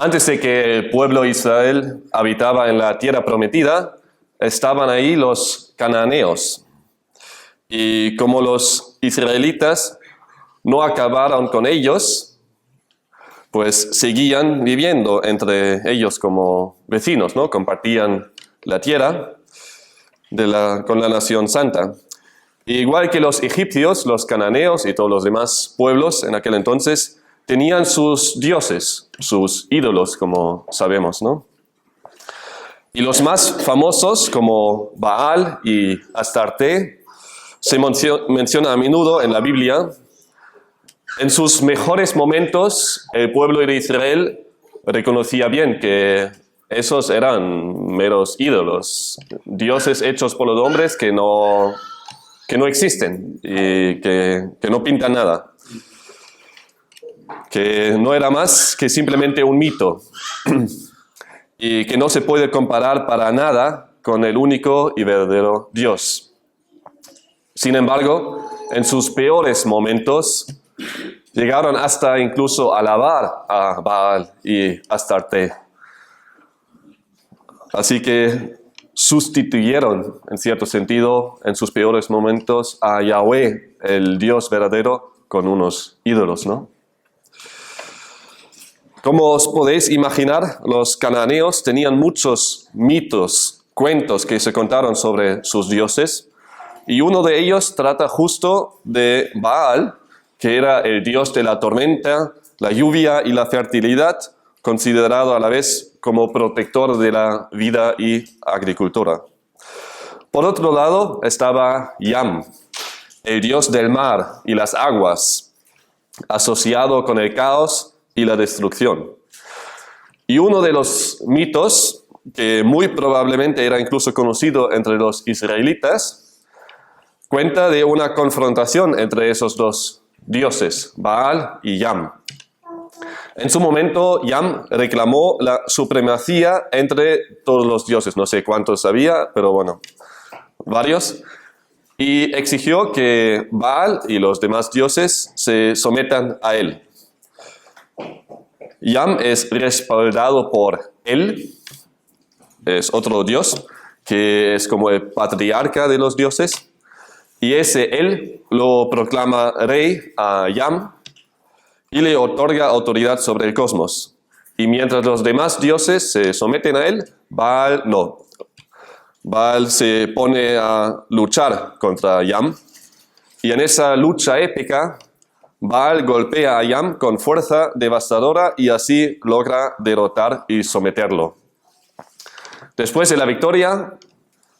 Antes de que el pueblo de Israel habitaba en la tierra prometida, estaban ahí los cananeos. Y como los israelitas no acabaron con ellos, pues seguían viviendo entre ellos como vecinos, ¿no? Compartían la tierra con la nación santa. Igual que los egipcios, los cananeos y todos los demás pueblos en aquel entonces tenían sus dioses, sus ídolos, como sabemos, ¿no? Y los más famosos, como Baal y Astarte, se menciona a menudo en la Biblia. En sus mejores momentos, el pueblo de Israel reconocía bien que esos eran meros ídolos, dioses hechos por los hombres que no existen y que no pintan nada, que no era más que simplemente un mito y que no se puede comparar para nada con el único y verdadero Dios. Sin embargo, en sus peores momentos, llegaron hasta incluso a alabar a Baal y Astarte. Así que sustituyeron, en cierto sentido, en sus peores momentos, a Yahweh, el Dios verdadero, con unos ídolos, ¿no? Como os podéis imaginar, los cananeos tenían muchos mitos, cuentos que se contaron sobre sus dioses, y uno de ellos trata justo de Baal, que era el dios de la tormenta, la lluvia y la fertilidad, considerado a la vez como protector de la vida y agricultura. Por otro lado estaba Yam, el dios del mar y las aguas, asociado con el caos y la destrucción. Y uno de los mitos, que muy probablemente era incluso conocido entre los israelitas, cuenta de una confrontación entre esos dos dioses, Baal y Yam. En su momento, Yam reclamó la supremacía entre todos los dioses, no sé cuántos había, pero bueno, varios, y exigió que Baal y los demás dioses se sometan a él. Yam es respaldado por él, es otro dios, que es como el patriarca de los dioses, y él lo proclama rey a Yam y le otorga autoridad sobre el cosmos. Y mientras los demás dioses se someten a él, Baal no. Baal se pone a luchar contra Yam, y en esa lucha épica, Baal golpea a Yam con fuerza devastadora y así logra derrotar y someterlo. Después de la victoria,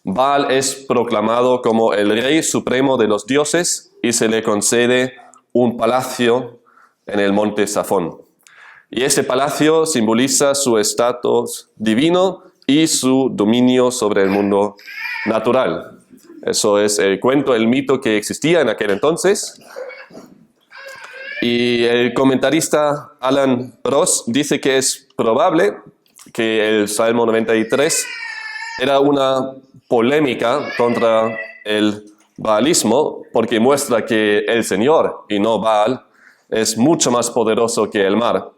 Baal es proclamado como el rey supremo de los dioses y se le concede un palacio en el monte Safón. Y ese palacio simboliza su estatus divino y su dominio sobre el mundo natural. Eso es el cuento, el mito que existía en aquel entonces. Y el comentarista Alan Ross dice que es probable que el Salmo 93 era una polémica contra el baalismo, porque muestra que el Señor, y no Baal, es mucho más poderoso que el mar.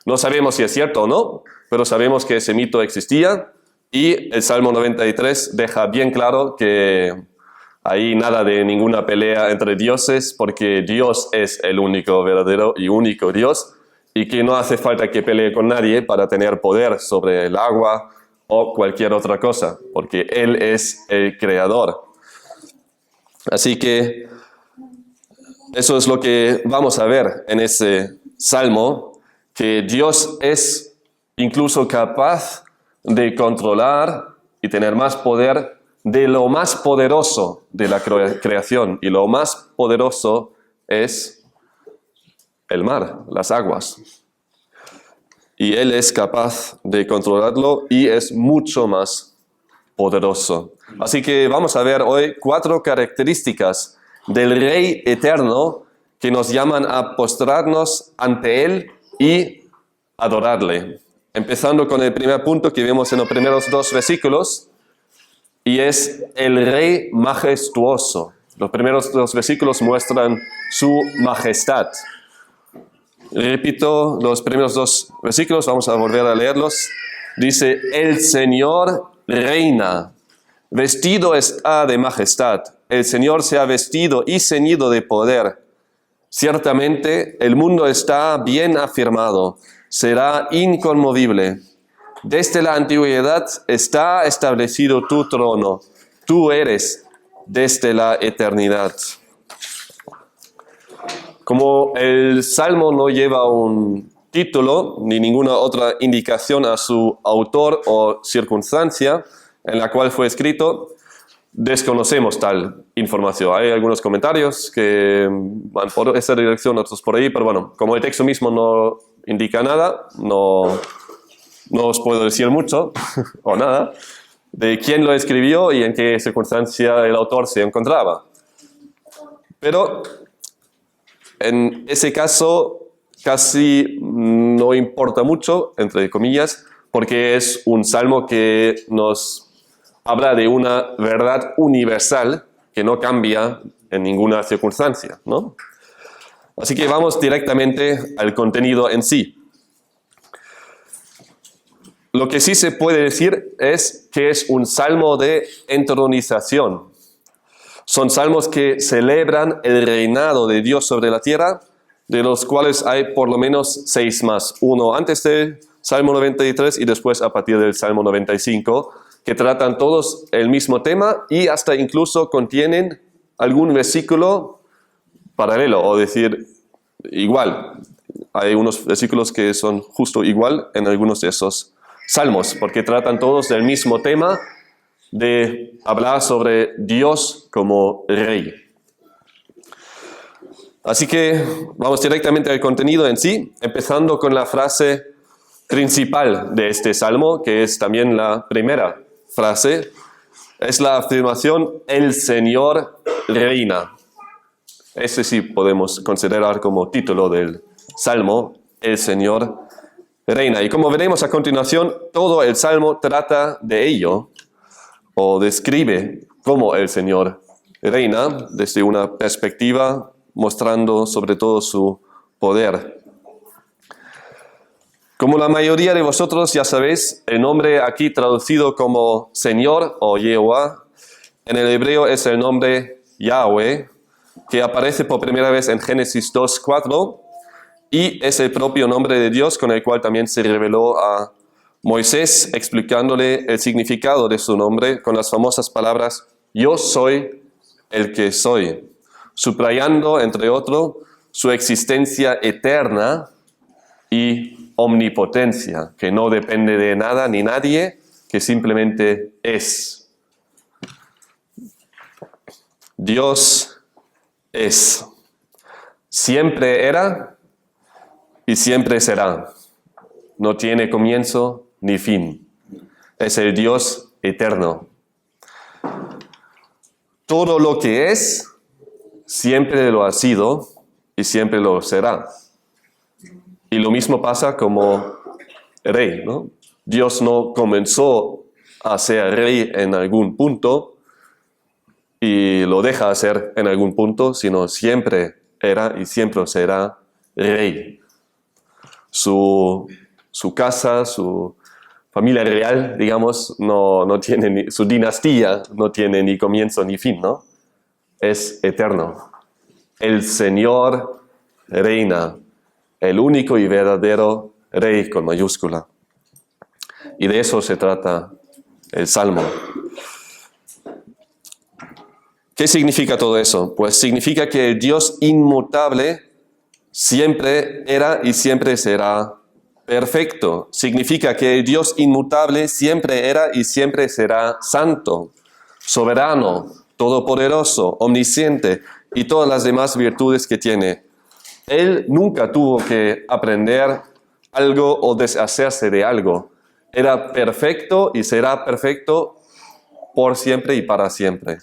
No sabemos si es cierto o no, pero sabemos que ese mito existía, y el Salmo 93 deja bien claro que ahí nada de ninguna pelea entre dioses, porque Dios es el único verdadero y único Dios, y que no hace falta que pelee con nadie para tener poder sobre el agua o cualquier otra cosa, porque Él es el creador. Así que eso es lo que vamos a ver en ese salmo, que Dios es incluso capaz de controlar y tener más poder de lo más poderoso de la creación, y lo más poderoso es el mar, las aguas. Y Él es capaz de controlarlo y es mucho más poderoso. Así que vamos a ver hoy 4 características del Rey eterno que nos llaman a postrarnos ante Él y adorarle. Empezando con el primer punto que vemos en los primeros 2 versículos, y es el Rey majestuoso. Los primeros 2 versículos muestran su majestad. Repito los primeros dos versículos, vamos a volver a leerlos. Dice, el Señor reina, vestido está de majestad. El Señor se ha vestido y ceñido de poder. Ciertamente el mundo está bien afirmado, será inconmovible. Desde la antigüedad está establecido tu trono. Tú eres desde la eternidad. Como el Salmo no lleva un título ni ninguna otra indicación a su autor o circunstancia en la cual fue escrito, desconocemos tal información. Hay algunos comentarios que van por esa dirección, otros por ahí, pero bueno, como el texto mismo no indica nada, no os puedo decir mucho o nada de quién lo escribió y en qué circunstancia el autor se encontraba. Pero en ese caso casi no importa mucho, entre comillas, porque es un salmo que nos habla de una verdad universal que no cambia en ninguna circunstancia, ¿no? Así que vamos directamente al contenido en sí. Lo que sí se puede decir es que es un salmo de entronización. Son salmos que celebran el reinado de Dios sobre la tierra, de los cuales hay por lo menos 6 más. Uno antes del Salmo 93 y después a partir del Salmo 95, que tratan todos el mismo tema y hasta incluso contienen algún versículo paralelo, o decir, igual. Hay unos versículos que son justo igual en algunos de esos salmos, porque tratan todos del mismo tema de hablar sobre Dios como Rey. Así que vamos directamente al contenido en sí, empezando con la frase principal de este salmo, que es también la primera frase. Es la afirmación, el Señor reina. Ese sí podemos considerar como título del salmo, el Señor reina. Y como veremos a continuación, todo el salmo trata de ello, o describe cómo el Señor reina desde una perspectiva mostrando sobre todo su poder. Como la mayoría de vosotros ya sabéis, el nombre aquí traducido como Señor o Yehová, en el hebreo es el nombre Yahweh, que aparece por primera vez en Génesis 2:4 y es el propio nombre de Dios con el cual también se reveló a Moisés, explicándole el significado de su nombre con las famosas palabras, yo soy el que soy, subrayando, entre otros, su existencia eterna y omnipotencia, que no depende de nada ni nadie, que simplemente es. Dios es. Siempre era y siempre será. No tiene comienzo ni fin. Es el Dios eterno. Todo lo que es, siempre lo ha sido y siempre lo será. Y lo mismo pasa como rey, ¿no? Dios no comenzó a ser rey en algún punto y lo deja hacer en algún punto, sino siempre era y siempre será rey. Su casa, su familia real, digamos, no tiene su dinastía no tiene ni comienzo ni fin, ¿no? Es eterno. El Señor reina, el único y verdadero Rey con mayúscula. Y de eso se trata el Salmo. ¿Qué significa todo eso? Pues significa que el Dios inmutable siempre era y siempre será perfecto. Significa que el Dios inmutable siempre era y siempre será santo, soberano, todopoderoso, omnisciente y todas las demás virtudes que tiene. Él nunca tuvo que aprender algo o deshacerse de algo. Era perfecto y será perfecto por siempre y para siempre.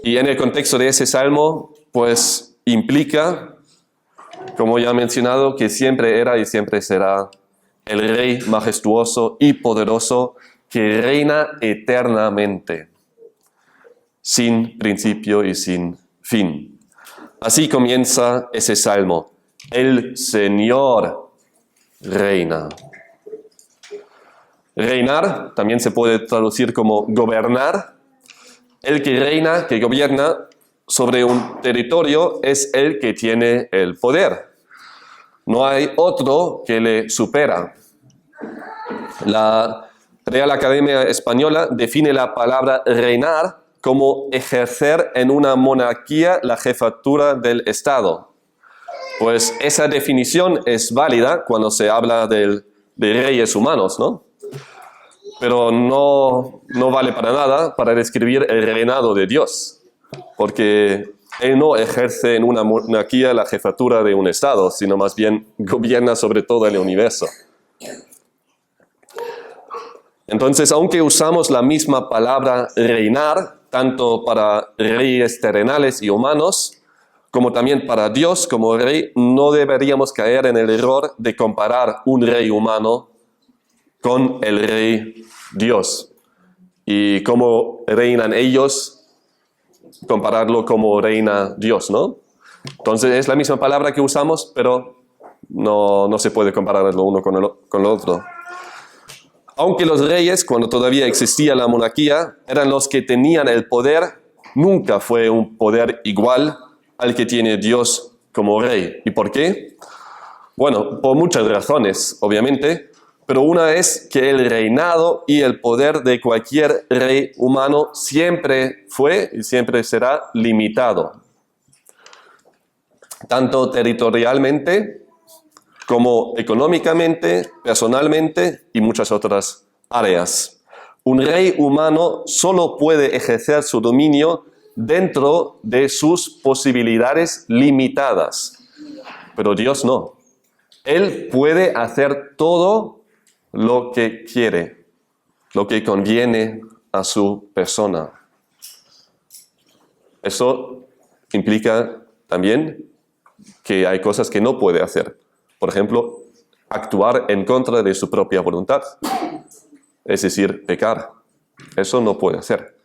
Y en el contexto de ese salmo, pues implica, como ya he mencionado, que siempre era y siempre será el Rey majestuoso y poderoso que reina eternamente, sin principio y sin fin. Así comienza ese salmo. El Señor reina. Reinar también se puede traducir como gobernar. El que reina, que gobierna sobre un territorio, es el que tiene el poder. No hay otro que le supera. La Real Academia Española define la palabra reinar como ejercer en una monarquía la jefatura del Estado. Pues esa definición es válida cuando se habla de reyes humanos, ¿no? Pero no vale para nada para describir el reinado de Dios, porque Él no ejerce en una monarquía la jefatura de un Estado, sino más bien gobierna sobre todo el universo. Entonces, aunque usamos la misma palabra reinar, tanto para reyes terrenales y humanos, como también para Dios como rey, no deberíamos caer en el error de comparar un rey humano con el rey Dios. Y cómo reinan ellos, compararlo como reina Dios, ¿no? Entonces es la misma palabra que usamos, pero no se puede comparar lo uno con lo otro. Aunque los reyes, cuando todavía existía la monarquía, eran los que tenían el poder, nunca fue un poder igual al que tiene Dios como rey. ¿Y por qué? Bueno, por muchas razones, obviamente, pero una es que el reinado y el poder de cualquier rey humano siempre fue y siempre será limitado, tanto territorialmente como económicamente, personalmente y muchas otras áreas. Un rey humano solo puede ejercer su dominio dentro de sus posibilidades limitadas, pero Dios no. Él puede hacer todo lo que quiere, lo que conviene a su persona. Eso implica también que hay cosas que no puede hacer. Por ejemplo, actuar en contra de su propia voluntad, es decir, pecar. Eso no puede hacer.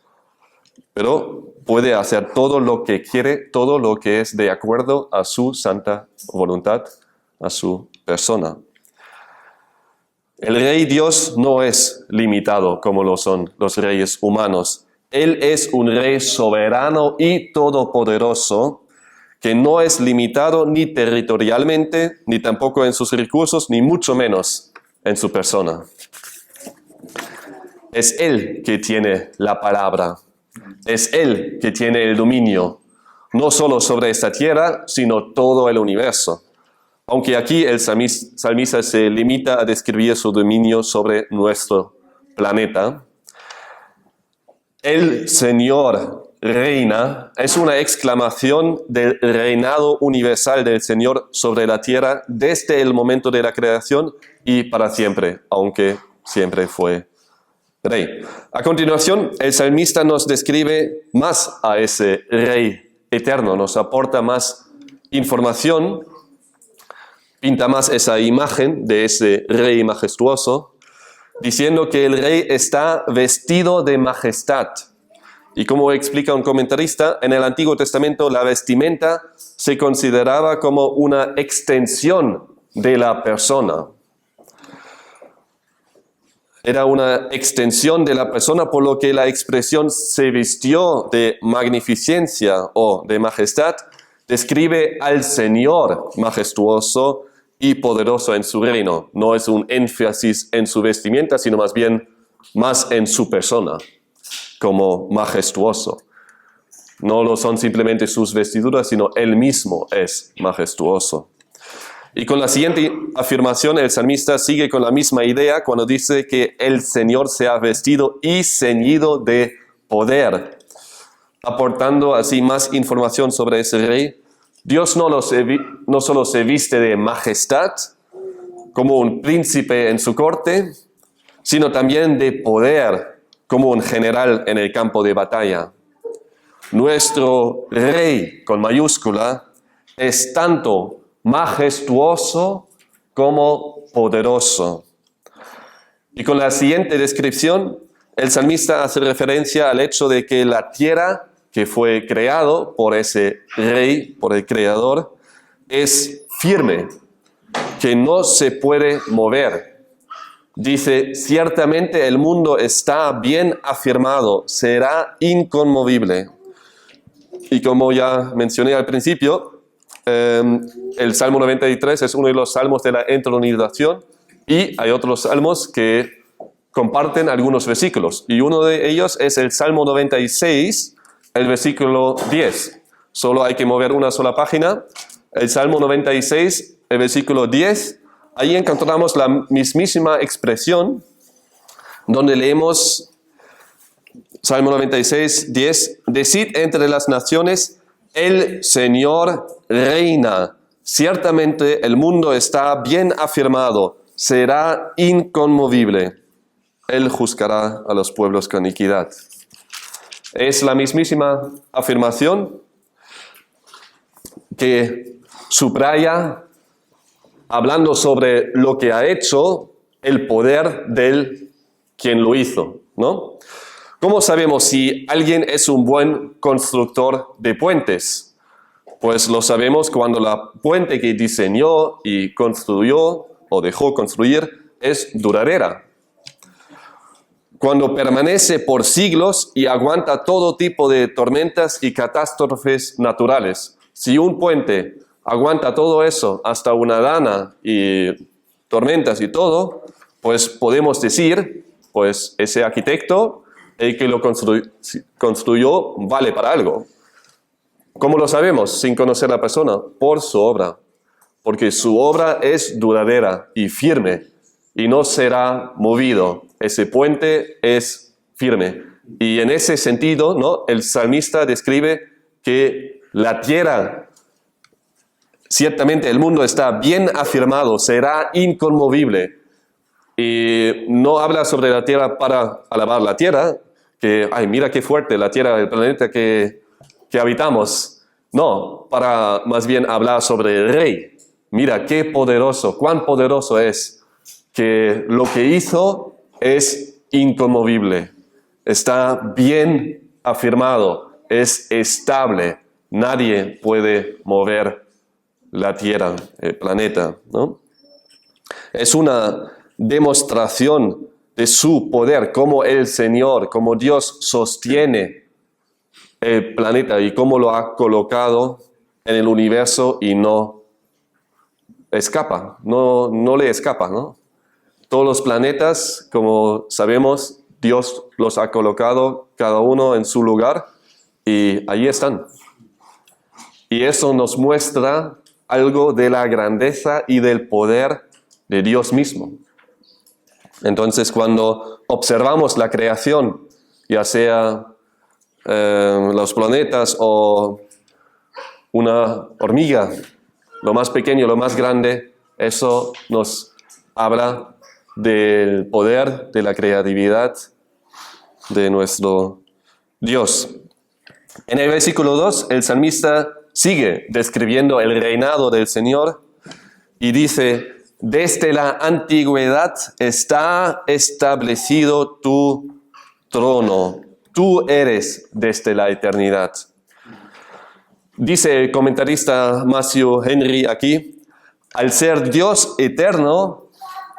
Pero puede hacer todo lo que quiere, todo lo que es de acuerdo a su santa voluntad, a su persona. El rey Dios no es limitado como lo son los reyes humanos. Él es un rey soberano y todopoderoso, que no es limitado ni territorialmente, ni tampoco en sus recursos, ni mucho menos en su persona. Es Él que tiene la palabra. Es Él que tiene el dominio, no solo sobre esta tierra, sino todo el universo. Aunque aquí el salmista se limita a describir su dominio sobre nuestro planeta. El Señor reina es una exclamación del reinado universal del Señor sobre la tierra desde el momento de la creación y para siempre, aunque siempre fue rey. A continuación, el salmista nos describe más a ese rey eterno, nos aporta más información, pinta más esa imagen de ese rey majestuoso, diciendo que el rey está vestido de majestad. Y como explica un comentarista, en el Antiguo Testamento la vestimenta se consideraba como una extensión de la persona. Era una extensión de la persona, por lo que la expresión se vistió de magnificencia o de majestad describe al Señor majestuoso y poderoso en su reino. No es un énfasis en su vestimenta, sino más bien más en su persona, como majestuoso. No lo son simplemente sus vestiduras, sino Él mismo es majestuoso. Y con la siguiente afirmación, el salmista sigue con la misma idea cuando dice que el Señor se ha vestido y ceñido de poder, aportando así más información sobre ese rey. Dios no solo se viste de majestad, como un príncipe en su corte, sino también de poder, como un general en el campo de batalla. Nuestro rey, con mayúscula, es tanto majestuoso como poderoso. Y con la siguiente descripción, el salmista hace referencia al hecho de que la tierra, que fue creado por ese rey, por el creador, es firme, que no se puede mover. Dice, ciertamente el mundo está bien afirmado, será inconmovible. Y como ya mencioné al principio, el Salmo 93 es uno de los salmos de la entronización y hay otros salmos que comparten algunos versículos. Y uno de ellos es el Salmo 96, el versículo 10. Solo hay que mover una sola página. El Salmo 96, el versículo 10, ahí encontramos la mismísima expresión donde leemos Salmo 96, 10, decid entre las naciones, el Señor reina. Ciertamente el mundo está bien afirmado, será inconmovible. Él juzgará a los pueblos con equidad. Es la mismísima afirmación que subraya, hablando sobre lo que ha hecho, el poder del quien lo hizo, ¿no? ¿Cómo sabemos si alguien es un buen constructor de puentes? Pues lo sabemos cuando la puente que diseñó y construyó o dejó construir es duradera. Cuando permanece por siglos y aguanta todo tipo de tormentas y catástrofes naturales. Si un puente aguanta todo eso, hasta una dana y tormentas y todo, pues podemos decir, pues ese arquitecto, el que lo construyó, vale para algo. ¿Cómo lo sabemos sin conocer a la persona? Por su obra. Porque su obra es duradera y firme y no será movido. Ese puente es firme. Y en ese sentido, ¿no? El salmista describe que la tierra, ciertamente el mundo está bien afirmado, será inconmovible. Y no habla sobre la tierra para alabar la tierra, que, ay, mira qué fuerte la tierra, el planeta que habitamos. No, para más bien hablar sobre el rey. Mira qué poderoso, cuán poderoso es, que lo que hizo es inconmovible, está bien afirmado, es estable. Nadie puede mover la tierra, el planeta, ¿no? Es una demostración de su poder, como el Señor, como Dios sostiene el planeta y cómo lo ha colocado en el universo y no escapa, no le escapa, ¿no? Todos los planetas, como sabemos, Dios los ha colocado cada uno en su lugar y allí están. Y eso nos muestra algo de la grandeza y del poder de Dios mismo. Entonces, cuando observamos la creación, ya sea los planetas o una hormiga, lo más pequeño, lo más grande, eso nos habla del poder, de la creatividad de nuestro Dios. En el versículo 2, el salmista sigue describiendo el reinado del Señor y dice, desde la antigüedad está establecido tu trono, tú eres desde la eternidad. Dice el comentarista Matthew Henry aquí, al ser Dios eterno,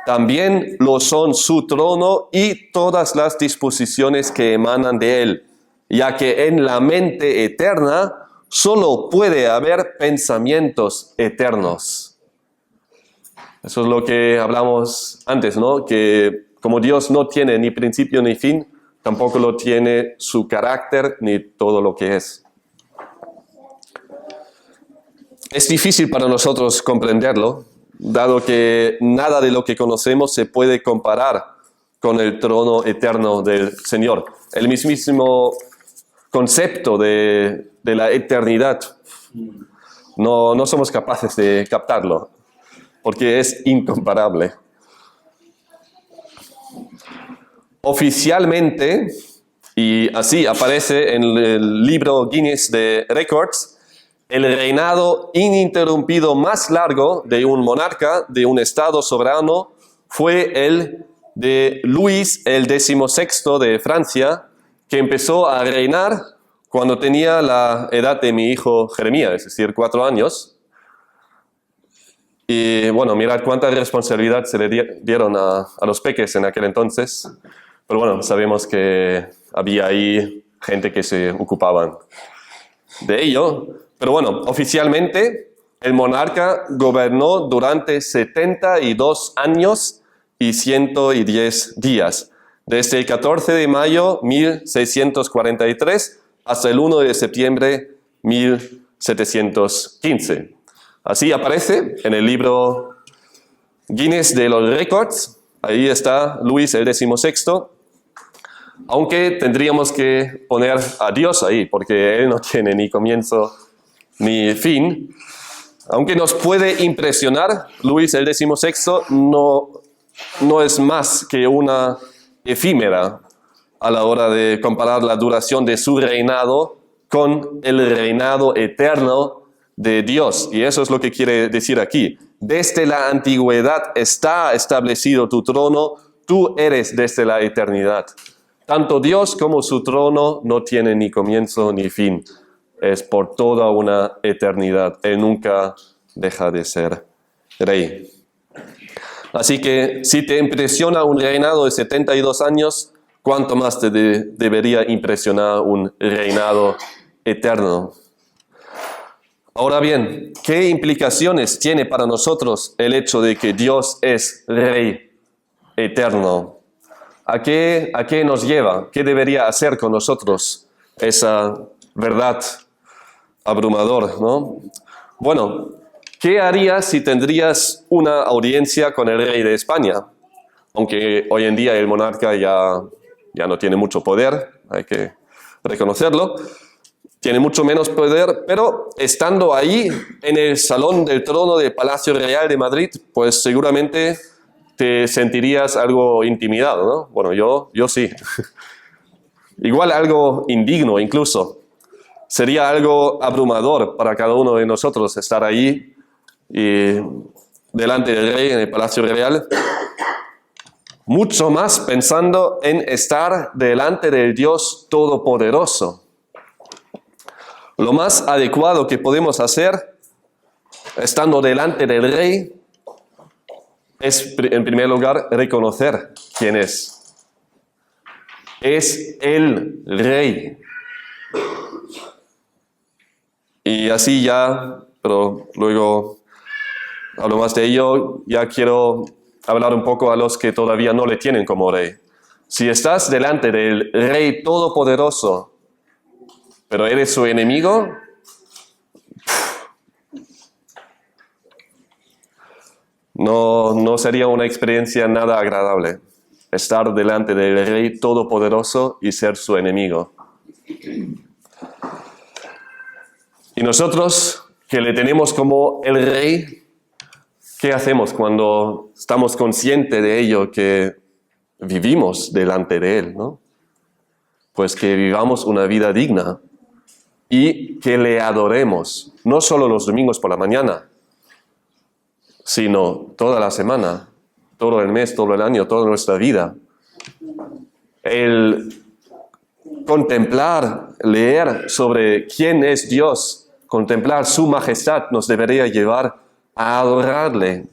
también lo son su trono y todas las disposiciones que emanan de él, ya que en la mente eterna solo puede haber pensamientos eternos. Eso es lo que hablamos antes, ¿no? Que como Dios no tiene ni principio ni fin, tampoco lo tiene su carácter ni todo lo que es. Es difícil para nosotros comprenderlo, dado que nada de lo que conocemos se puede comparar con el trono eterno del Señor. El mismísimo concepto de la eternidad, no somos capaces de captarlo, porque es incomparable. Oficialmente, y así aparece en el libro Guinness de Records, el reinado ininterrumpido más largo de un monarca de un estado soberano fue el de Luis el XVI de Francia, que empezó a reinar cuando tenía la edad de mi hijo Jeremías, es decir, 4 años. Y bueno, mirad cuánta responsabilidad se le dieron a los peques en aquel entonces. Pero bueno, sabemos que había ahí gente que se ocupaban de ello. Pero bueno, oficialmente el monarca gobernó durante 72 años y 110 días, desde el 14 de mayo 1643 hasta el 1 de septiembre 1715. Así aparece en el libro Guinness de los Récords. Ahí está Luis el XVI, aunque tendríamos que poner a Dios ahí, porque Él no tiene ni comienzo ni fin. Aunque nos puede impresionar, Luis el XVI no es más que una efímera a la hora de comparar la duración de su reinado con el reinado eterno de Dios. Y eso es lo que quiere decir aquí. Desde la antigüedad está establecido tu trono, tú eres desde la eternidad. Tanto Dios como su trono no tienen ni comienzo ni fin. Es por toda una eternidad. Él nunca deja de ser rey. Así que si te impresiona un reinado de 72 años, ¿cuánto más te debería impresionar un reinado eterno? Ahora bien, ¿qué implicaciones tiene para nosotros el hecho de que Dios es Rey eterno? ¿A qué nos lleva? ¿Qué debería hacer con nosotros esa verdad abrumadora, ¿no? Bueno, ¿qué harías si tendrías una audiencia con el rey de España? Aunque hoy en día el monarca ya no tiene mucho poder, hay que reconocerlo. Tiene mucho menos poder, pero estando ahí en el Salón del Trono del Palacio Real de Madrid, pues seguramente te sentirías algo intimidado, ¿no? Bueno, yo sí. Igual algo indigno incluso. Sería algo abrumador para cada uno de nosotros estar ahí y delante del rey en el Palacio Real. Mucho más pensando en estar delante del Dios Todopoderoso. Lo más adecuado que podemos hacer, estando delante del Rey, es, en primer lugar, reconocer quién es. Es el Rey. Y así ya, pero luego hablo más de ello, ya quiero hablar un poco a los que todavía no le tienen como Rey. Si estás delante del Rey Todopoderoso, pero eres su enemigo, no sería una experiencia nada agradable estar delante del Rey Todopoderoso y ser su enemigo. Y nosotros, que le tenemos como el Rey, ¿qué hacemos cuando estamos conscientes de ello, que vivimos delante de Él, ¿no? Pues que vivamos una vida digna y que le adoremos, no solo los domingos por la mañana, sino toda la semana, todo el mes, todo el año, toda nuestra vida. El contemplar, leer sobre quién es Dios, contemplar su majestad nos debería llevar a adorarle.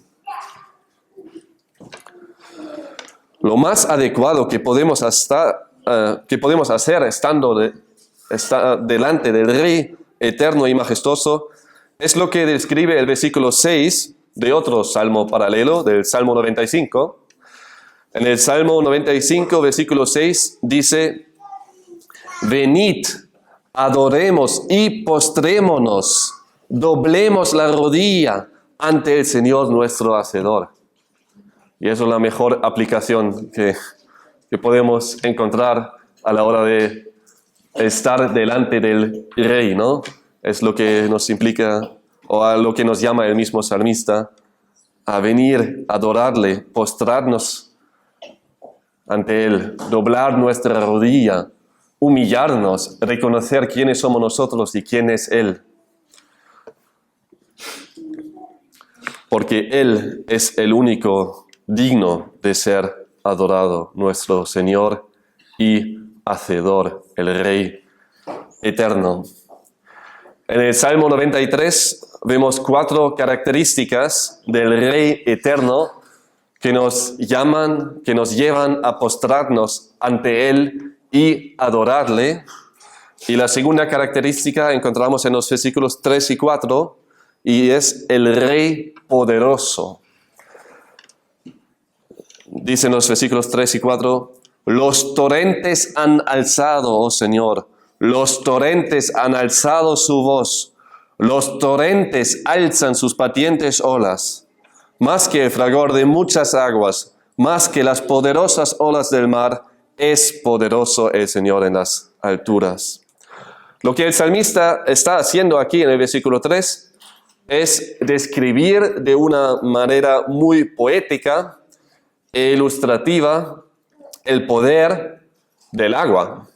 Lo más adecuado que podemos hacer estando delante del Rey eterno y majestuoso es lo que describe el versículo 6 de otro salmo paralelo, del Salmo 95. En el Salmo 95, versículo 6, dice: venid, adoremos y postrémonos, doblemos la rodilla ante el Señor nuestro Hacedor. Y eso es la mejor aplicación que podemos encontrar a la hora de estar delante del Rey, ¿no? Es lo que nos implica, o a lo que nos llama el mismo salmista, a venir, a adorarle, postrarnos ante Él, doblar nuestra rodilla, humillarnos, reconocer quiénes somos nosotros y quién es Él. Porque Él es el único digno de ser adorado, nuestro Señor y Hacedor, el Rey eterno. En el Salmo 93 vemos 4 características del Rey eterno que nos llevan a postrarnos ante Él y adorarle. Y la segunda característica encontramos en los versículos 3 y 4, y es el Rey poderoso. Dicen los versículos 3 y 4, los torrentes han alzado, oh Señor, los torrentes han alzado su voz, los torrentes alzan sus patientes olas, más que el fragor de muchas aguas, más que las poderosas olas del mar, es poderoso el Señor en las alturas. Lo que el salmista está haciendo aquí en el versículo 3 es describir de una manera muy poética e ilustrativa el poder del agua.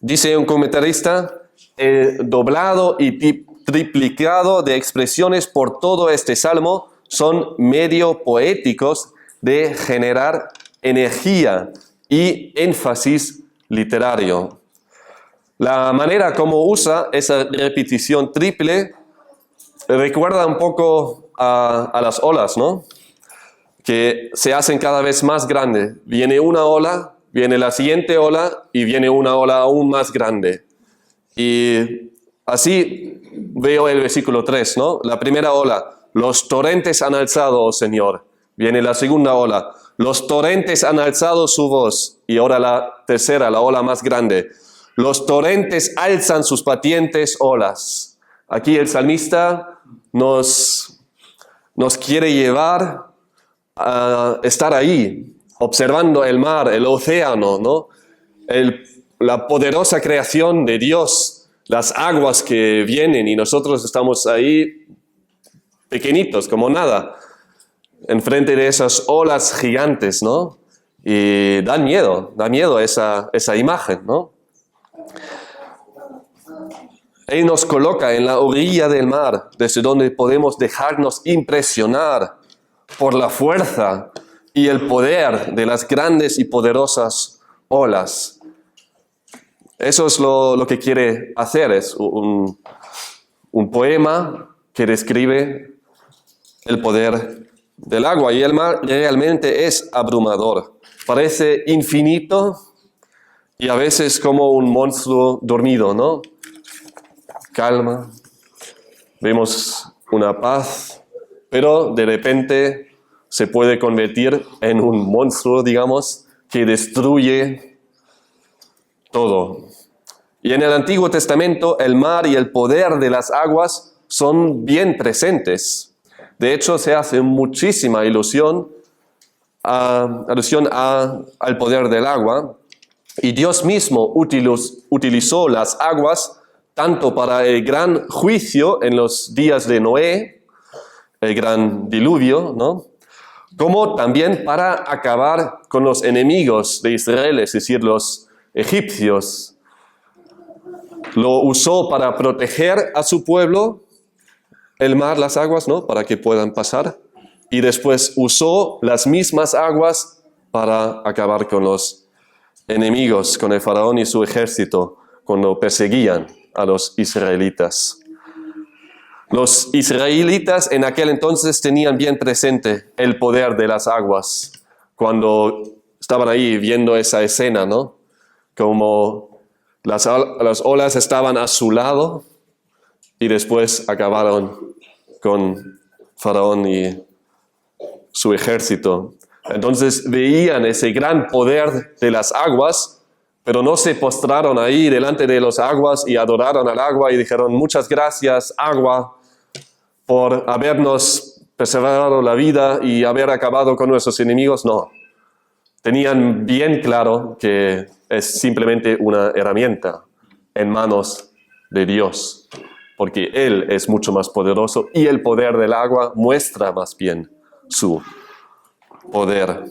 Dice un comentarista, el doblado y triplicado de expresiones por todo este salmo son medio poéticos de generar energía y énfasis literario. La manera como usa esa repetición triple recuerda un poco a las olas, ¿no? Que se hacen cada vez más grandes. Viene una ola, viene la siguiente ola y viene una ola aún más grande. Y así veo el versículo 3, ¿no? La primera ola, los torrentes han alzado, oh Señor. Viene la segunda ola, los torrentes han alzado su voz. Y ahora la tercera, la ola más grande. Los torrentes alzan sus patientes olas. Aquí el salmista nos quiere llevar a estar ahí, observando el mar, el océano, ¿no? La poderosa creación de Dios, las aguas que vienen y nosotros estamos ahí pequeñitos, como nada, enfrente de esas olas gigantes, ¿no? Y da miedo esa imagen, ¿no? Él nos coloca en la orilla del mar, desde donde podemos dejarnos impresionar por la fuerza y el poder de las grandes y poderosas olas. Eso es lo que quiere hacer, es un poema que describe el poder del agua. Y el mar realmente es abrumador, parece infinito y a veces como un monstruo dormido, ¿no? Calma, vemos una paz, pero de repente se puede convertir en un monstruo, digamos, que destruye todo. Y en el Antiguo Testamento el mar y el poder de las aguas son bien presentes. De hecho, se hace muchísima alusión al poder del agua. Y Dios mismo utilizó las aguas tanto para el gran juicio en los días de Noé, el gran diluvio, ¿no? Como también para acabar con los enemigos de Israel, es decir, los egipcios. Lo usó para proteger a su pueblo, el mar, las aguas, ¿no? Para que puedan pasar. Y después usó las mismas aguas para acabar con los enemigos, con el faraón y su ejército, cuando perseguían a los israelitas. Los israelitas en aquel entonces tenían bien presente el poder de las aguas, cuando estaban ahí viendo esa escena, ¿no? Como las olas estaban a su lado y después acabaron con faraón y su ejército. Entonces veían ese gran poder de las aguas, pero no se postraron ahí delante de las aguas y adoraron al agua y dijeron, muchas gracias, agua, por habernos preservado la vida y haber acabado con nuestros enemigos. No, tenían bien claro que es simplemente una herramienta en manos de Dios, porque Él es mucho más poderoso y el poder del agua muestra más bien su poder.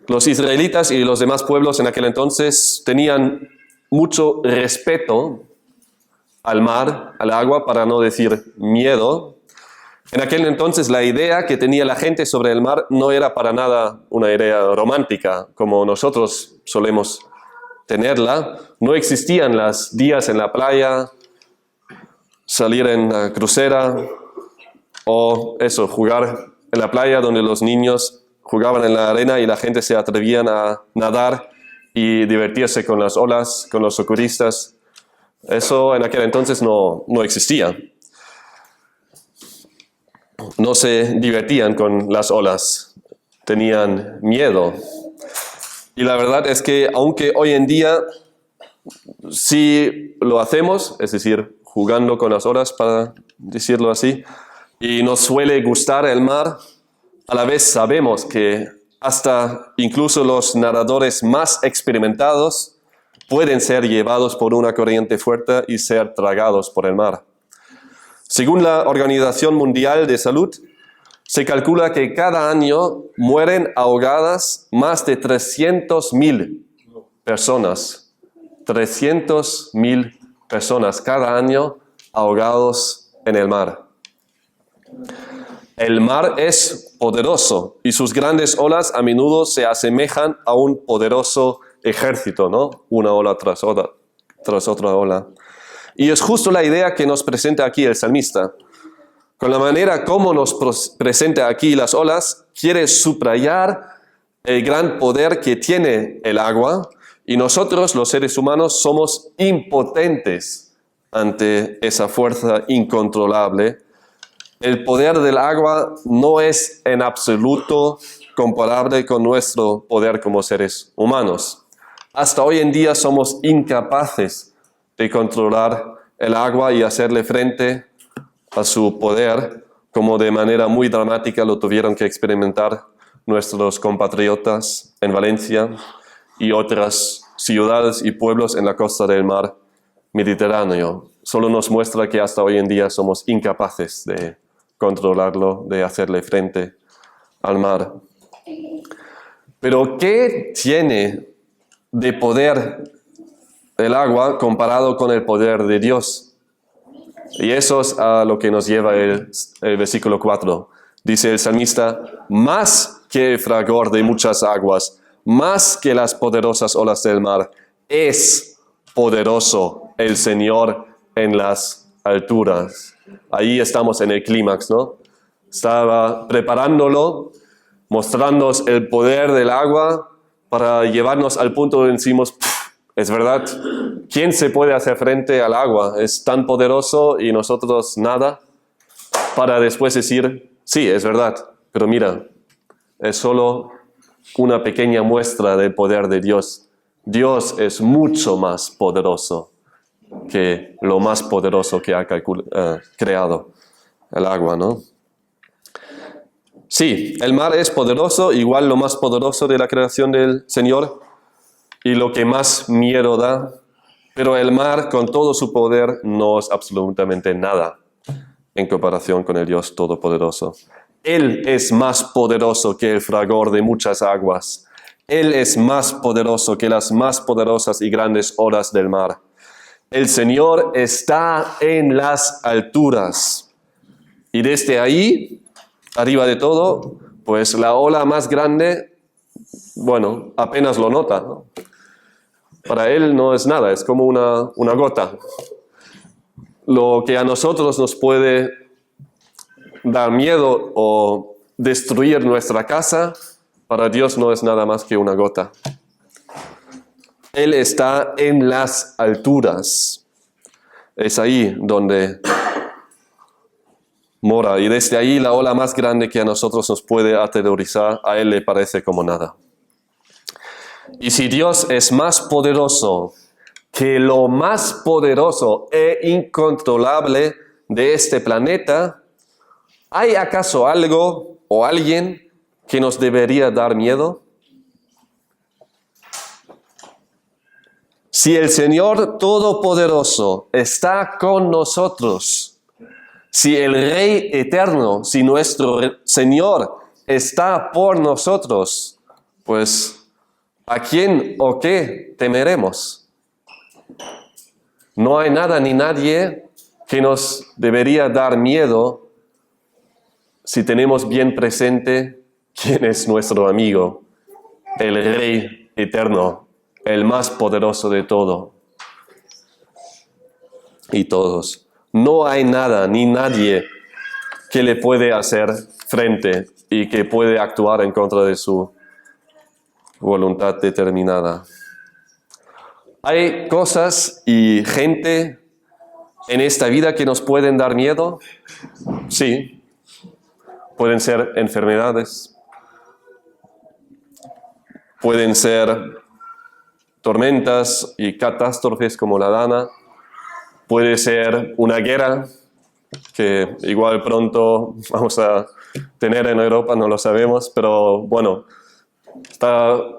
Los israelitas y los demás pueblos en aquel entonces tenían mucho respeto al mar, al agua, para no decir miedo, En aquel entonces la idea que tenía la gente sobre el mar no era para nada una idea romántica como nosotros solemos tenerla. No existían los días en la playa, salir en la crucera o eso, jugar en la playa donde los niños jugaban en la arena y la gente se atrevían a nadar y divertirse con las olas, con los socorristas. Eso en aquel entonces no existía. No se divertían con las olas, tenían miedo. Y la verdad es que aunque hoy en día sí lo hacemos, es decir, jugando con las olas para decirlo así, y nos suele gustar el mar, a la vez sabemos que hasta incluso los nadadores más experimentados pueden ser llevados por una corriente fuerte y ser tragados por el mar. Según la Organización Mundial de Salud, se calcula que cada año mueren ahogadas más de 300.000 personas. 300.000 personas cada año ahogados en el mar. El mar es poderoso y sus grandes olas a menudo se asemejan a un poderoso ejército, ¿no? Una ola tras otra ola. Y es justo la idea que nos presenta aquí el salmista. Con la manera como nos presenta aquí las olas, quiere subrayar el gran poder que tiene el agua y nosotros, los seres humanos, somos impotentes ante esa fuerza incontrolable. El poder del agua no es en absoluto comparable con nuestro poder como seres humanos. Hasta hoy en día somos incapaces de controlar el agua y hacerle frente a su poder, como de manera muy dramática lo tuvieron que experimentar nuestros compatriotas en Valencia y otras ciudades y pueblos en la costa del mar Mediterráneo. Solo nos muestra que hasta hoy en día somos incapaces de controlarlo, de hacerle frente al mar. Pero ¿qué tiene de poder el agua comparado con el poder de Dios? Y eso es a lo que nos lleva el versículo 4. Dice el salmista, más que el fragor de muchas aguas, más que las poderosas olas del mar, es poderoso el Señor en las alturas. Ahí estamos en el clímax, ¿no? Estaba preparándolo, mostrándonos el poder del agua para llevarnos al punto donde decimos, es verdad, ¿quién se puede hacer frente al agua? Es tan poderoso y nosotros nada. Para después decir, sí, es verdad, pero mira, es solo una pequeña muestra del poder de Dios. Dios es mucho más poderoso que lo más poderoso que ha creado el agua, ¿no? Sí, el mar es poderoso, igual lo más poderoso de la creación del Señor, y lo que más miedo da, pero el mar con todo su poder no es absolutamente nada en comparación con el Dios Todopoderoso. Él es más poderoso que el fragor de muchas aguas. Él es más poderoso que las más poderosas y grandes olas del mar. El Señor está en las alturas. Y desde ahí, arriba de todo, pues la ola más grande, bueno, apenas lo nota, ¿no? Para Él no es nada, es como una gota. Lo que a nosotros nos puede dar miedo o destruir nuestra casa, para Dios no es nada más que una gota. Él está en las alturas. Es ahí donde mora. Y desde ahí la ola más grande que a nosotros nos puede aterrorizar, a Él le parece como nada. Y si Dios es más poderoso que lo más poderoso e incontrolable de este planeta, ¿hay acaso algo o alguien que nos debería dar miedo? Si el Señor Todopoderoso está con nosotros, si el Rey Eterno, si nuestro Señor está por nosotros, pues ¿a quién o qué temeremos? No hay nada ni nadie que nos debería dar miedo si tenemos bien presente quién es nuestro amigo, el Rey eterno, el más poderoso de todo y todos. No hay nada ni nadie que le puede hacer frente y que puede actuar en contra de su voluntad determinada. Hay cosas y gente en esta vida que nos pueden dar miedo. Sí, pueden ser enfermedades, pueden ser tormentas y catástrofes como la Dana, puede ser una guerra que igual pronto vamos a tener en Europa, no lo sabemos, pero bueno,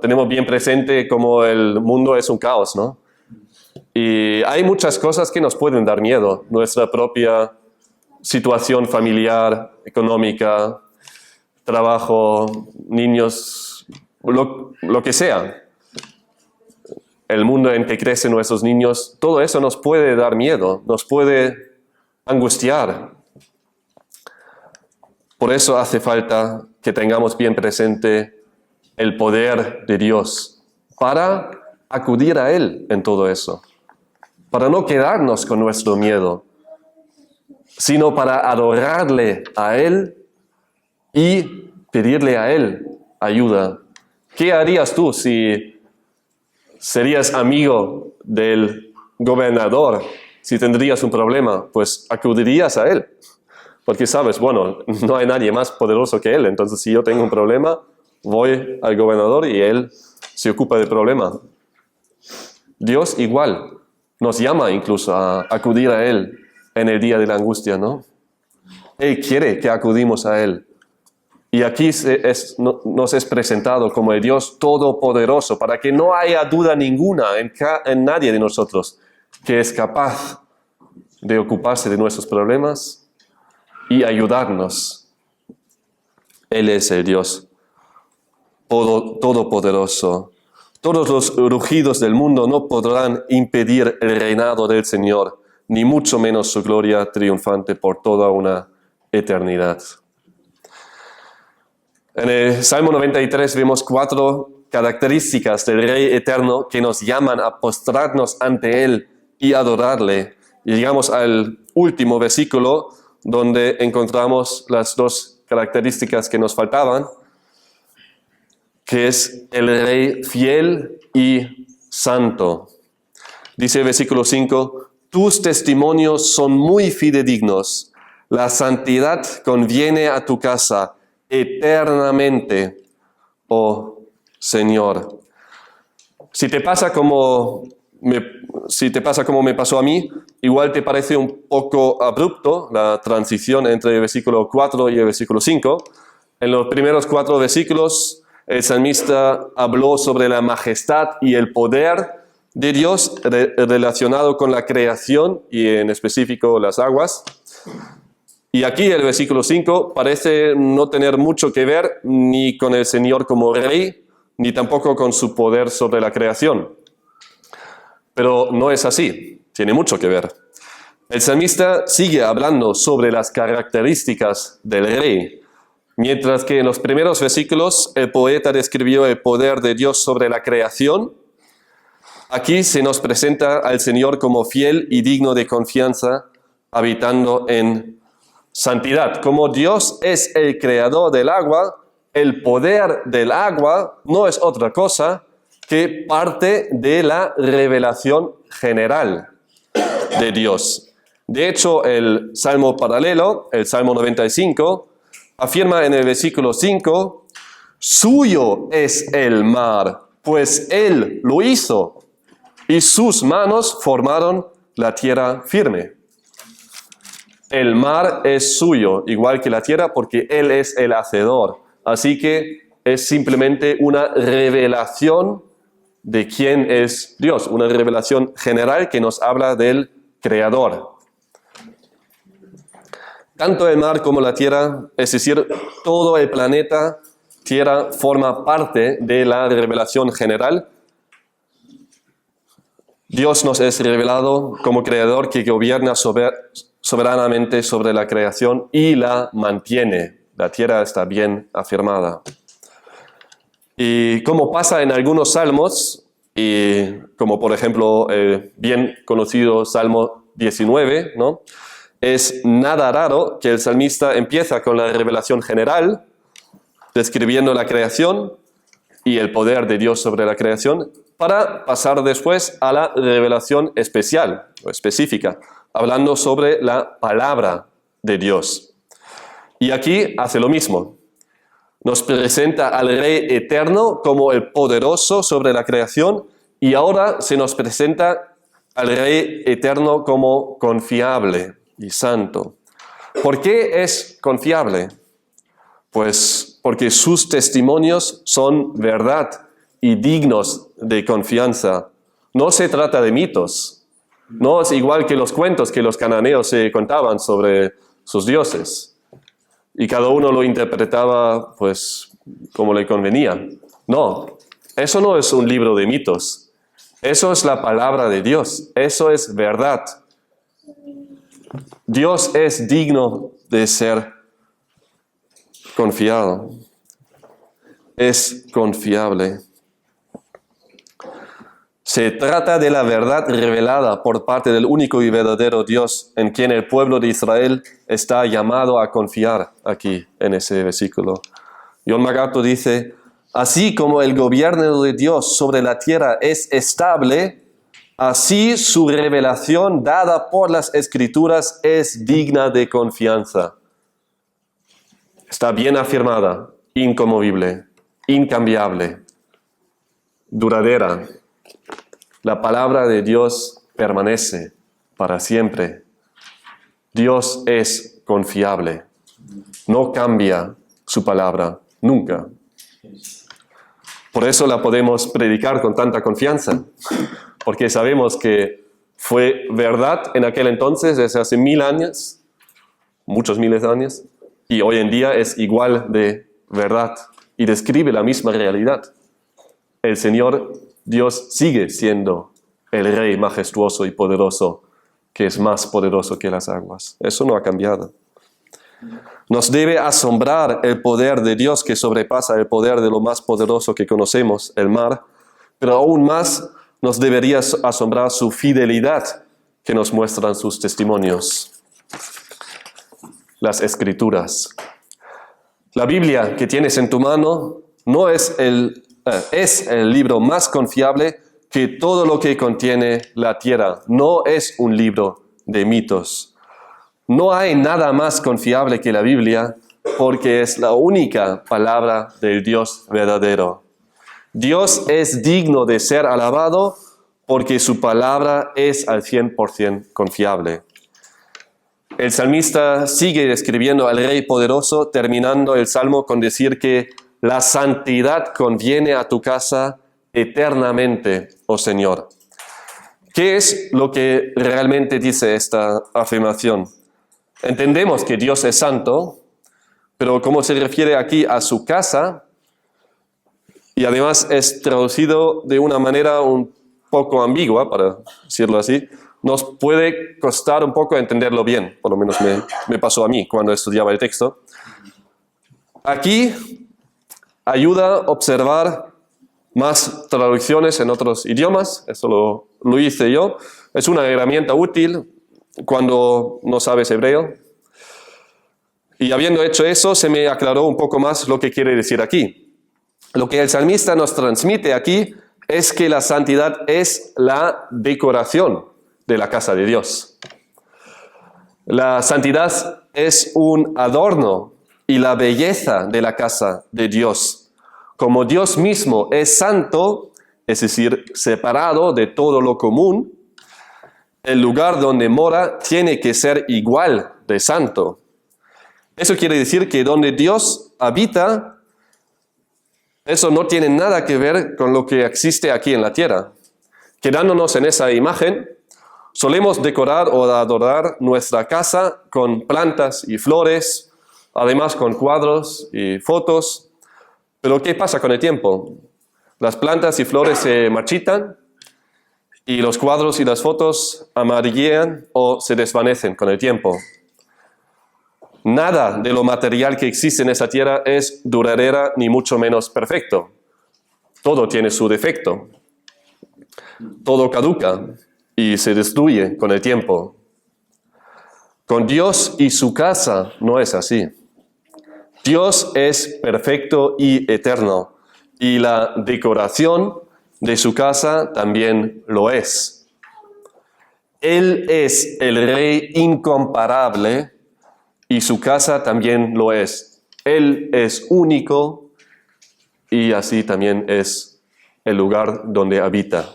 tenemos bien presente cómo el mundo es un caos, ¿no? Y hay muchas cosas que nos pueden dar miedo, nuestra propia situación familiar, económica, trabajo, niños, lo que sea. El mundo en que crecen nuestros niños, todo eso nos puede dar miedo, nos puede angustiar. Por eso hace falta que tengamos bien presente el poder de Dios para acudir a Él en todo eso, para no quedarnos con nuestro miedo, sino para adorarle a Él y pedirle a Él ayuda. ¿Qué harías tú si serías amigo del gobernador? Si tendrías un problema, pues acudirías a Él. Porque sabes, bueno, no hay nadie más poderoso que Él. Entonces, si yo tengo un problema, voy al gobernador y Él se ocupa del problema. Dios igual nos llama incluso a acudir a Él en el día de la angustia, ¿no? Él quiere que acudimos a Él. Y aquí nos es presentado como el Dios todopoderoso, para que no haya duda ninguna en nadie de nosotros que es capaz de ocuparse de nuestros problemas y ayudarnos. Él es el Dios todopoderoso. Todos los rugidos del mundo no podrán impedir el reinado del Señor, ni mucho menos su gloria triunfante por toda una eternidad. En el Salmo 93 vemos 4 características del Rey eterno que nos llaman a postrarnos ante Él y adorarle. Y llegamos al último versículo donde encontramos las 2 características que nos faltaban, que es el Rey fiel y santo. Dice el versículo 5, tus testimonios son muy fidedignos, la santidad conviene a tu casa eternamente, oh Señor. Si te pasa como me pasó a mí, igual te parece un poco abrupto la transición entre el versículo 4 y el versículo 5. En los primeros 4 versículos, el salmista habló sobre la majestad y el poder de Dios relacionado con la creación y en específico las aguas. Y aquí el versículo 5 parece no tener mucho que ver ni con el Señor como Rey, ni tampoco con su poder sobre la creación. Pero no es así, tiene mucho que ver. El salmista sigue hablando sobre las características del Rey, mientras que en los primeros versículos el poeta describió el poder de Dios sobre la creación. Aquí se nos presenta al Señor como fiel y digno de confianza, habitando en santidad. Como Dios es el creador del agua, el poder del agua no es otra cosa que parte de la revelación general de Dios. De hecho, el Salmo paralelo, el Salmo 95, afirma en el versículo 5, suyo es el mar, pues Él lo hizo, y sus manos formaron la tierra firme. El mar es suyo, igual que la tierra, porque Él es el hacedor. Así que es simplemente una revelación de quién es Dios, una revelación general que nos habla del Creador. Tanto el mar como la tierra, es decir, todo el planeta Tierra forma parte de la revelación general. Dios nos es revelado como Creador que gobierna soberanamente sobre la creación y la mantiene, la tierra está bien afirmada. Y como pasa en algunos salmos, y como por ejemplo el bien conocido Salmo 19, ¿no? Es nada raro que el salmista empieza con la revelación general, describiendo la creación y el poder de Dios sobre la creación, para pasar después a la revelación especial o específica, hablando sobre la palabra de Dios. Y aquí hace lo mismo. Nos presenta al Rey eterno como el poderoso sobre la creación y ahora se nos presenta al Rey eterno como confiable y santo. ¿Por qué es confiable? Pues porque sus testimonios son verdad y dignos de confianza. No se trata de mitos. No es igual que los cuentos que los cananeos se contaban sobre sus dioses. Y cada uno lo interpretaba pues como le convenía. No, eso no es un libro de mitos. Eso es la palabra de Dios. Eso es verdad. Dios es digno de ser confiado. Es confiable. Se trata de la verdad revelada por parte del único y verdadero Dios en quien el pueblo de Israel está llamado a confiar aquí en ese versículo. John MacArthur dice, así como el gobierno de Dios sobre la tierra es estable, así su revelación dada por las Escrituras es digna de confianza. Está bien afirmada, inconmovible, incambiable, duradera. La palabra de Dios permanece para siempre. Dios es confiable. No cambia su palabra, nunca. Por eso la podemos predicar con tanta confianza, porque sabemos que fue verdad en aquel entonces, desde hace 1000 años, muchos miles de años, y hoy en día es igual de verdad y describe la misma realidad. El Señor Dios sigue siendo el Rey majestuoso y poderoso, que es más poderoso que las aguas. Eso no ha cambiado. Nos debe asombrar el poder de Dios que sobrepasa el poder de lo más poderoso que conocemos, el mar, pero aún más nos debería asombrar su fidelidad que nos muestran sus testimonios. Las Escrituras. La Biblia que tienes en tu mano no es el libro más confiable que todo lo que contiene la tierra. No es un libro de mitos. No hay nada más confiable que la Biblia porque es la única palabra del Dios verdadero. Dios es digno de ser alabado porque su palabra es al 100% confiable. El salmista sigue describiendo al Rey poderoso, terminando el Salmo con decir que la santidad conviene a tu casa eternamente, oh Señor. ¿Qué es lo que realmente dice esta afirmación? Entendemos que Dios es santo, pero como se refiere aquí a su casa, y además es traducido de una manera un poco ambigua, para decirlo así, nos puede costar un poco entenderlo bien, por lo menos me pasó a mí cuando estudiaba el texto. Aquí ayuda a observar más traducciones en otros idiomas, eso lo hice yo. Es una herramienta útil cuando no sabes hebreo. Y habiendo hecho eso, se me aclaró un poco más lo que quiere decir aquí. Lo que el salmista nos transmite aquí es que la santidad es la decoración de la casa de Dios. La santidad es un adorno y la belleza de la casa de Dios. Como Dios mismo es santo, es decir, separado de todo lo común, el lugar donde mora tiene que ser igual de santo. Eso quiere decir que donde Dios habita, eso no tiene nada que ver con lo que existe aquí en la tierra. Quedándonos en esa imagen, solemos decorar o adorar nuestra casa con plantas y flores, además con cuadros y fotos. Pero ¿qué pasa con el tiempo? Las plantas y flores se marchitan y los cuadros y las fotos amarillean o se desvanecen con el tiempo. Nada de lo material que existe en esta tierra es duradera ni mucho menos perfecto. Todo tiene su defecto. Todo caduca y se destruye con el tiempo. Con Dios y su casa no es así. Dios es perfecto y eterno, y la decoración de su casa también lo es. Él es el Rey incomparable y su casa también lo es. Él es único y así también es el lugar donde habita.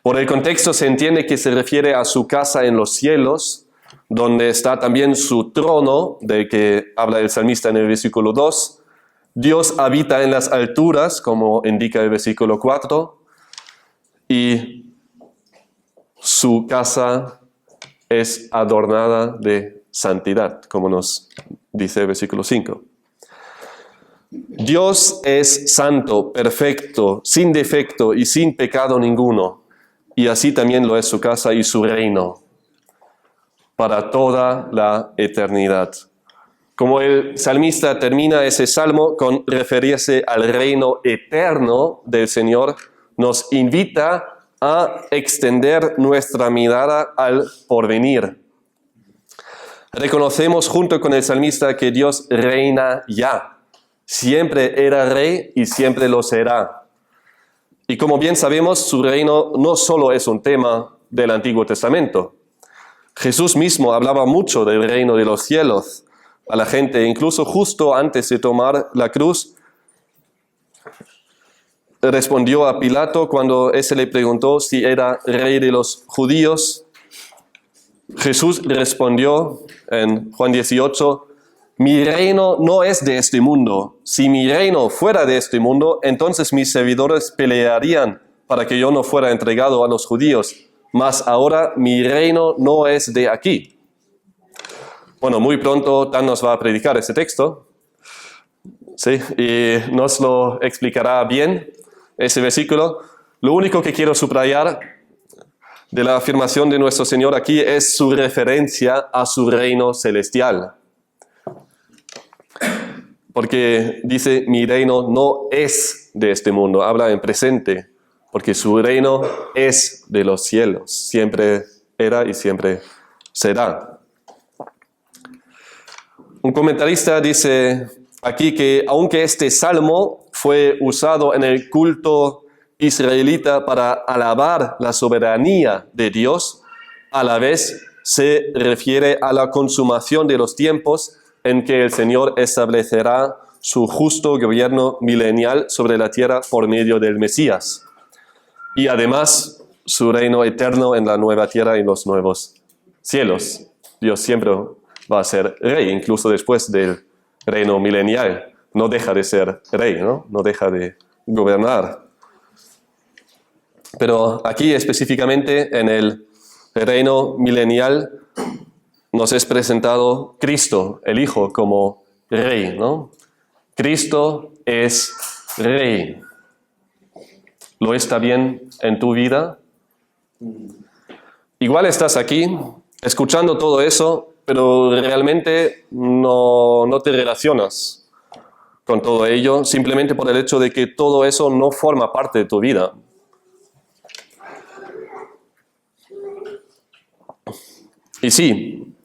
Por el contexto se entiende que se refiere a su casa en los cielos, donde está también su trono, del que habla el salmista en el versículo 2. Dios habita en las alturas, como indica el versículo 4, y su casa es adornada de santidad, como nos dice el versículo 5. Dios es santo, perfecto, sin defecto y sin pecado ninguno, y así también lo es su casa y su reino, para toda la eternidad. Como el salmista termina ese salmo con referirse al reino eterno del Señor, nos invita a extender nuestra mirada al porvenir. Reconocemos junto con el salmista que Dios reina ya. Siempre era rey y siempre lo será. Y como bien sabemos, su reino no solo es un tema del Antiguo Testamento. Jesús mismo hablaba mucho del reino de los cielos a la gente, incluso justo antes de tomar la cruz. Respondió a Pilato cuando éste le preguntó si era rey de los judíos. Jesús respondió en Juan 18, mi reino no es de este mundo. Si mi reino fuera de este mundo, entonces mis servidores pelearían para que yo no fuera entregado a los judíos. Mas ahora mi reino no es de aquí. Bueno, muy pronto Dan nos va a predicar ese texto, ¿sí? Y nos lo explicará bien, ese versículo. Lo único que quiero subrayar de la afirmación de nuestro Señor aquí es su referencia a su reino celestial. Porque dice, mi reino no es de este mundo, habla en presente, porque su reino es de los cielos, siempre era y siempre será. Un comentarista dice aquí que aunque este salmo fue usado en el culto israelita para alabar la soberanía de Dios, a la vez se refiere a la consumación de los tiempos en que el Señor establecerá su justo gobierno milenial sobre la tierra por medio del Mesías. Y además su reino eterno en la nueva tierra y los nuevos cielos. Dios siempre va a ser rey, incluso después del reino milenial. No deja de ser rey, ¿no? No deja de gobernar. Pero aquí específicamente en el reino milenial nos es presentado Cristo, el Hijo, como rey, ¿no? Cristo es rey. ¿Lo está bien en tu vida? Igual estás aquí escuchando todo eso, pero realmente no te relacionas con todo ello, simplemente por el hecho de que todo eso no forma parte de tu vida. Y sí,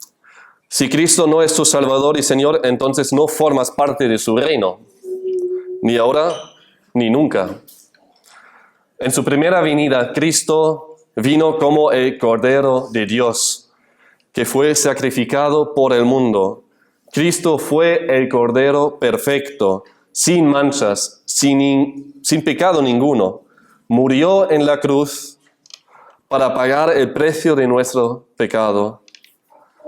si Cristo no es tu Salvador y Señor, entonces no formas parte de su reino, ni ahora ni nunca. En su primera venida, Cristo vino como el Cordero de Dios, que fue sacrificado por el mundo. Cristo fue el Cordero perfecto, sin manchas, sin pecado ninguno. Murió en la cruz para pagar el precio de nuestro pecado.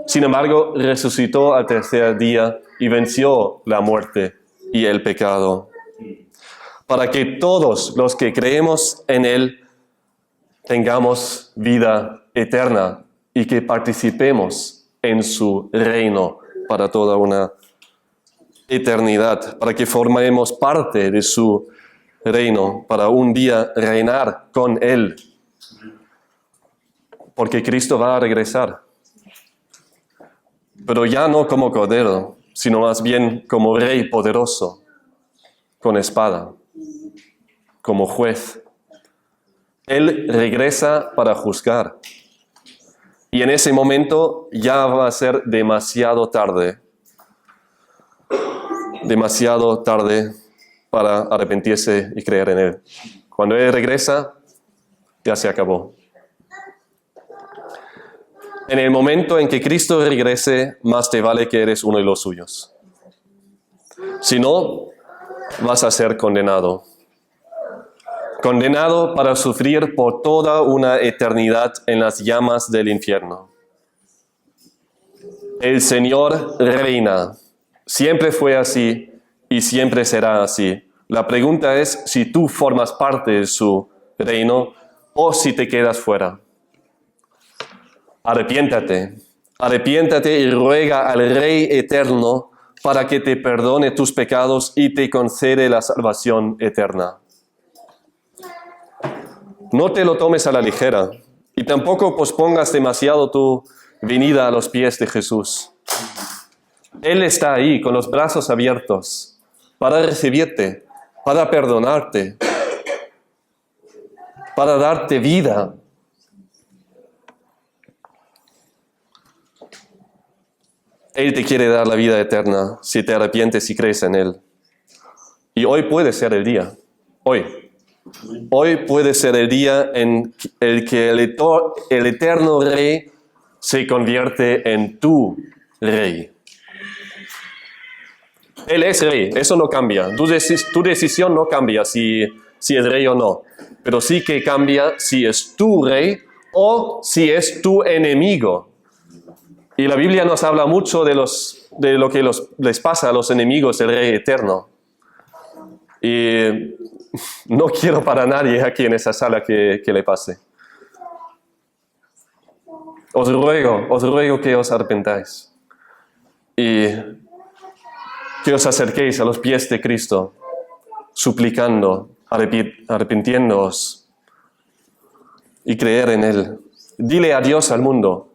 Sin embargo, resucitó al tercer día y venció la muerte y el pecado, para que todos los que creemos en Él tengamos vida eterna y que participemos en su reino para toda una eternidad, para que formemos parte de su reino, para un día reinar con Él, porque Cristo va a regresar. pero ya no como cordero, sino más bien como rey poderoso, con espada, como juez. Él regresa para juzgar. Y en ese momento ya va a ser demasiado tarde para arrepentirse y creer en Él. Cuando Él regresa, ya se acabó. En el momento en que Cristo regrese, más te vale que eres uno de los suyos. Si no, vas a ser condenado. Condenado para sufrir por toda una eternidad en las llamas del infierno. El Señor reina. Siempre fue así y siempre será así. La pregunta es si tú formas parte de su reino o si te quedas fuera. Arrepiéntate y ruega al Rey eterno para que te perdone tus pecados y te concede la salvación eterna. No te lo tomes a la ligera y tampoco pospongas demasiado tu venida a los pies de Jesús. Él está ahí con los brazos abiertos para recibirte, para perdonarte, para darte vida. Él te quiere dar la vida eterna si te arrepientes y crees en Él. Y hoy puede ser el día. Hoy puede ser el día en el que el eterno Rey se convierte en tu Rey. Él es Rey, eso no cambia. Tu decisión no cambia si es Rey o no. Pero sí que cambia si es tu Rey o si es tu enemigo. Y la Biblia nos habla mucho de lo que les pasa a los enemigos del Rey eterno. Y no quiero para nadie aquí en esa sala que le pase. Os ruego que os arrepentáis y que os acerquéis a los pies de Cristo, suplicando, arrepintiéndoos y creer en Él. Dile adiós al mundo.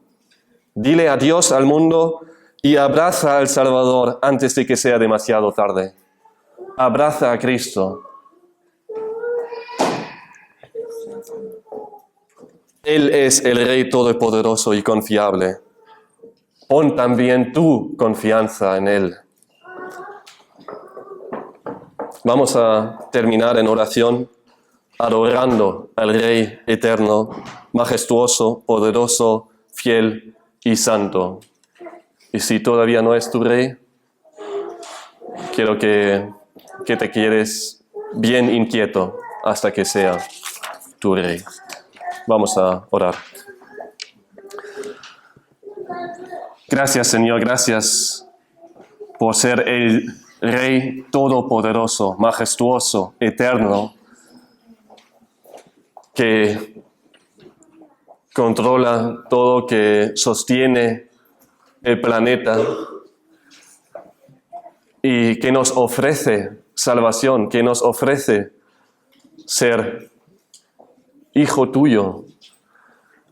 Dile adiós al mundo y abraza al Salvador antes de que sea demasiado tarde. Abraza a Cristo. Él es el Rey todopoderoso y confiable. Pon también tu confianza en Él. Vamos a terminar en oración adorando al Rey eterno, majestuoso, poderoso, fiel y santo. Y si todavía no es tu Rey, quiero que te quedes bien inquieto hasta que sea tu Rey. Vamos a orar. Gracias, Señor, gracias por ser el Rey todopoderoso, majestuoso, eterno, que controla todo, que sostiene el planeta y que nos ofrece salvación, que nos ofrece ser hijo tuyo.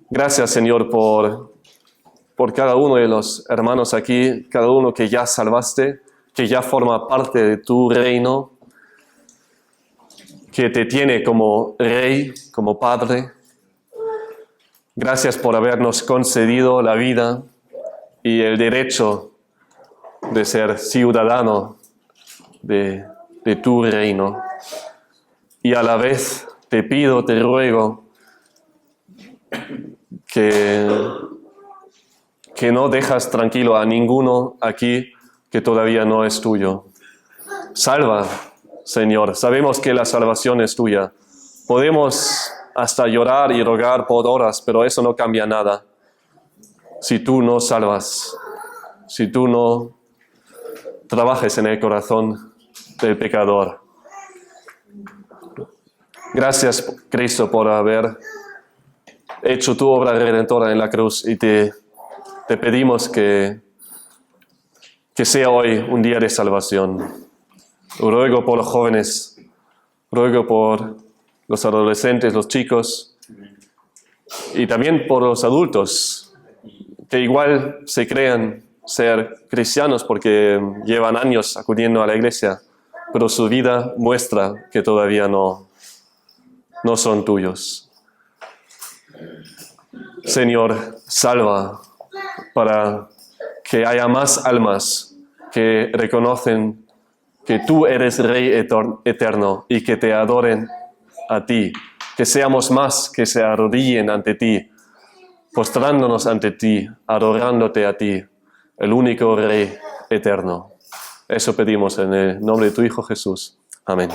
Gracias, Señor, por cada uno de los hermanos aquí, cada uno que ya salvaste, que ya forma parte de tu reino, que te tiene como Rey, como Padre. Gracias por habernos concedido la vida y el derecho de ser ciudadano de tu reino. Y a la vez te pido, te ruego que no dejas tranquilo a ninguno aquí que todavía no es tuyo. Salva, Señor. Sabemos que la salvación es tuya. Podemos hasta llorar y rogar por horas, pero eso no cambia nada. Si tú no salvas, si tú no trabajes en el corazón del pecador. Gracias, Cristo, por haber hecho tu obra redentora en la cruz y te pedimos que sea hoy un día de salvación. Ruego por los jóvenes, ruego por los adolescentes, los chicos y también por los adultos que igual se crean ser cristianos porque llevan años acudiendo a la iglesia, pero su vida muestra que todavía no son tuyos. Señor, salva para que haya más almas que reconocen que tú eres Rey eterno y que te adoren a ti, que seamos más que se arrodillen ante ti, postrándonos ante ti, adorándote a ti, el único Rey eterno. Eso pedimos en el nombre de tu Hijo Jesús. Amén.